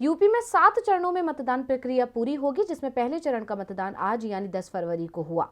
UP में 7 चरणों में मतदान प्रक्रिया पूरी होगी, जिसमें पहले चरण का मतदान आज यानी 10 फरवरी को हुआ।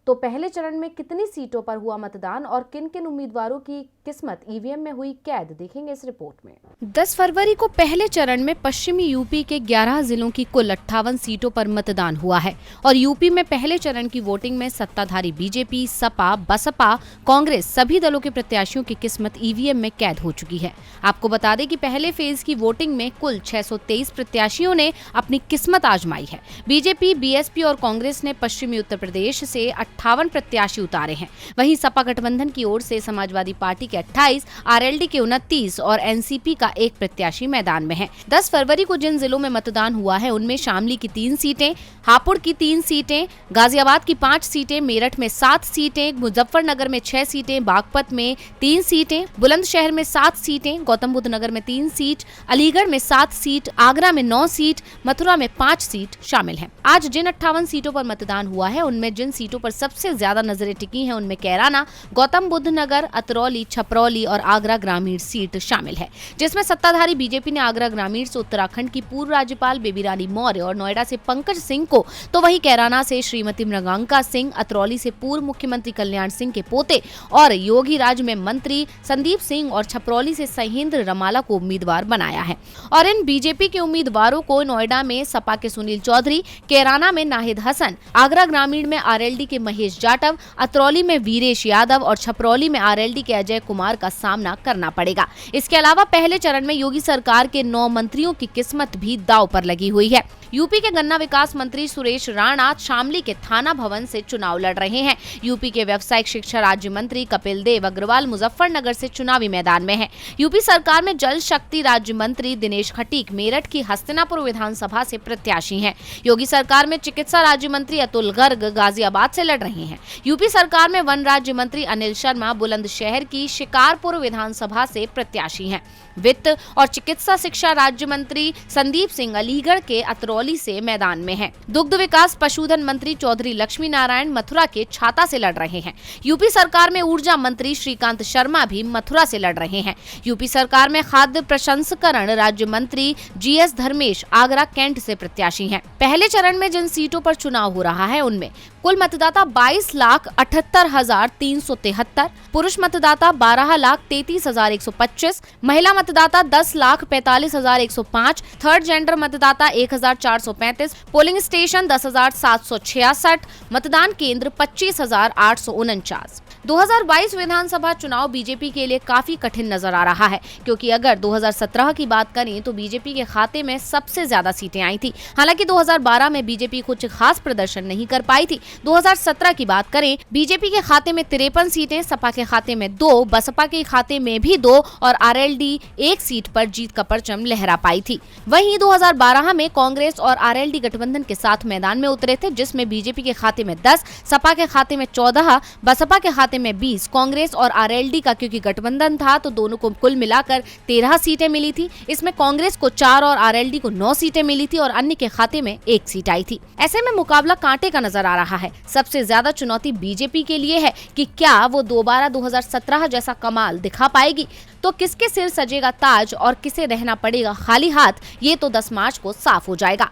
तो पहले चरण में कितनी सीटों पर हुआ मतदान और किन किन उम्मीदवारों की किस्मत ईवीएम में हुई कैद, देखेंगे इस रिपोर्ट में। 10 फरवरी को पहले चरण में पश्चिमी यूपी के 11 जिलों की कुल 58 सीटों पर मतदान हुआ है और यूपी में पहले चरण की वोटिंग में सत्ताधारी बीजेपी, सपा, बसपा, कांग्रेस सभी दलों के प्रत्याशियों की किस्मत ईवीएम में कैद हो चुकी है। आपको बता दें कि पहले फेज की वोटिंग में कुल 623 प्रत्याशियों ने अपनी किस्मत आजमाई है। बीजेपी, बीएसपी और कांग्रेस ने पश्चिमी उत्तर प्रदेश से 58 प्रत्याशी उतारे हैं। वहीं सपा गठबंधन की ओर से समाजवादी पार्टी के 28, आरएलडी के 29 और एनसीपी का एक प्रत्याशी मैदान में है। 10 फरवरी को जिन जिलों में मतदान हुआ है उनमें शामली की 3 सीटें, हापुड़ की 3 सीटें, गाजियाबाद की 5 सीटें, मेरठ में 7 सीटें, मुजफ्फरनगर में 6 सीटें, बागपत में 3 सीटें, बुलंदशहर में 7 सीटें, गौतम बुद्ध नगर में 3 सीट, अलीगढ़ में 7 सीट, आगरा में 9 सीट, मथुरा में 5 सीट शामिल हैं। आज जिन 58 सीटों पर मतदान हुआ है उनमें जिन सीटों पर सबसे ज्यादा नजरें टिकी हैं उनमें कैराना, गौतम बुद्ध नगर, अतरौली, छपरौली और आगरा ग्रामीण सीट शामिल है, जिसमें सत्ताधारी बीजेपी ने आगरा ग्रामीण से उत्तराखंड की पूर्व राज्यपाल बेबी रानी मौर्य और नोएडा से पंकज सिंह को, तो वहीं कैराना से श्रीमती मृगांका सिंह, अतरौली से पूर्व मुख्यमंत्री कल्याण सिंह के पोते और योगी राज में मंत्री संदीप सिंह और छपरौली से सहेंद्र रमाला को उम्मीदवार बनाया है। और इन बीजेपी के उम्मीदवारों को नोएडा में सपा के सुनील चौधरी, कैराना में नाहिद हसन, आगरा ग्रामीण में आरएलडी के महेश जाटव, अतरौली में वीरेश यादव और छपरौली में आरएलडी के अजय कुमार का सामना करना पड़ेगा। इसके अलावा पहले चरण में योगी सरकार के 9 मंत्रियों की किस्मत भी दांव पर लगी हुई है। यूपी के गन्ना विकास मंत्री सुरेश राणा शामली के थाना भवन से चुनाव लड़ रहे हैं। यूपी के व्यावसायिक शिक्षा राज्य मंत्री कपिल देव अग्रवाल मुजफ्फरनगर से चुनावी मैदान में हैं। यूपी सरकार में जल शक्ति राज्य मंत्री दिनेश खटीक मेरठ की हस्तिनापुर विधानसभा से प्रत्याशी हैं। योगी सरकार में चिकित्सा राज्य मंत्री अतुल गर्ग गाजियाबाद से लड़ रहे हैं। यूपी सरकार में वन राज्य मंत्री अनिल शर्मा बुलंदशहर की शिकारपुर विधानसभा से प्रत्याशी हैं। वित्त और चिकित्सा शिक्षा राज्य मंत्री संदीप सिंह अलीगढ़ के अतरौली से मैदान में हैं। दुग्ध विकास पशुधन मंत्री चौधरी लक्ष्मी नारायण मथुरा के छाता से लड़ रहे हैं। यूपी सरकार में ऊर्जा मंत्री श्रीकांत शर्मा भी मथुरा से लड़ रहे हैं। यूपी सरकार में खाद्य प्रसंस्करण राज्य मंत्री जीएस धर्मेश आगरा कैंट से प्रत्याशी हैं। पहले चरण में जिन सीटों पर चुनाव हो रहा है उनमें कुल मतदाता 22,78,373, पुरुष मतदाता 12,33,125, महिला मतदाता 10,45,105, थर्ड जेंडर मतदाता 1,435, पोलिंग स्टेशन 10,766, मतदान केंद्र 25,849। 2022 विधानसभा चुनाव बीजेपी के लिए काफी कठिन नजर आ रहा है, क्योंकि अगर 2017 की बात करें तो बीजेपी के खाते में सबसे ज्यादा सीटें आई थी। हालांकि 2012 में बीजेपी कुछ खास प्रदर्शन नहीं कर पाई थी। 2017 की बात करें, बीजेपी के खाते में 53 सीटें, सपा के खाते में 2, बसपा के खाते में भी 2 और आरएलडी 1 सीट पर जीत का परचम लहरा पाई थी। वहीं 2012 में कांग्रेस और आरएलडी गठबंधन के साथ मैदान में उतरे थे, जिसमें बीजेपी के खाते में 10, सपा के खाते में 14, बसपा के खाते में 20, कांग्रेस और आरएलडी का क्योंकि गठबंधन था तो दोनों को कुल मिलाकर 13 सीटें मिली थी। इसमें कांग्रेस को 4 और आरएलडी को 9 सीटें मिली थी और अन्य के खाते में 1 सीट आई थी। ऐसे में मुकाबला कांटे का नजर आ रहा है। सबसे ज्यादा चुनौती बीजेपी के लिए है कि क्या वो दोबारा 2017 जैसा कमाल दिखा पाएगी। तो किसके सिर सजेगा ताज और किसे रहना पड़ेगा खाली हाथ, ये तो 10 मार्च को साफ हो जाएगा।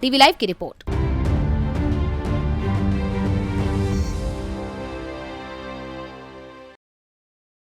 टीवी लाइव की रिपोर्ट।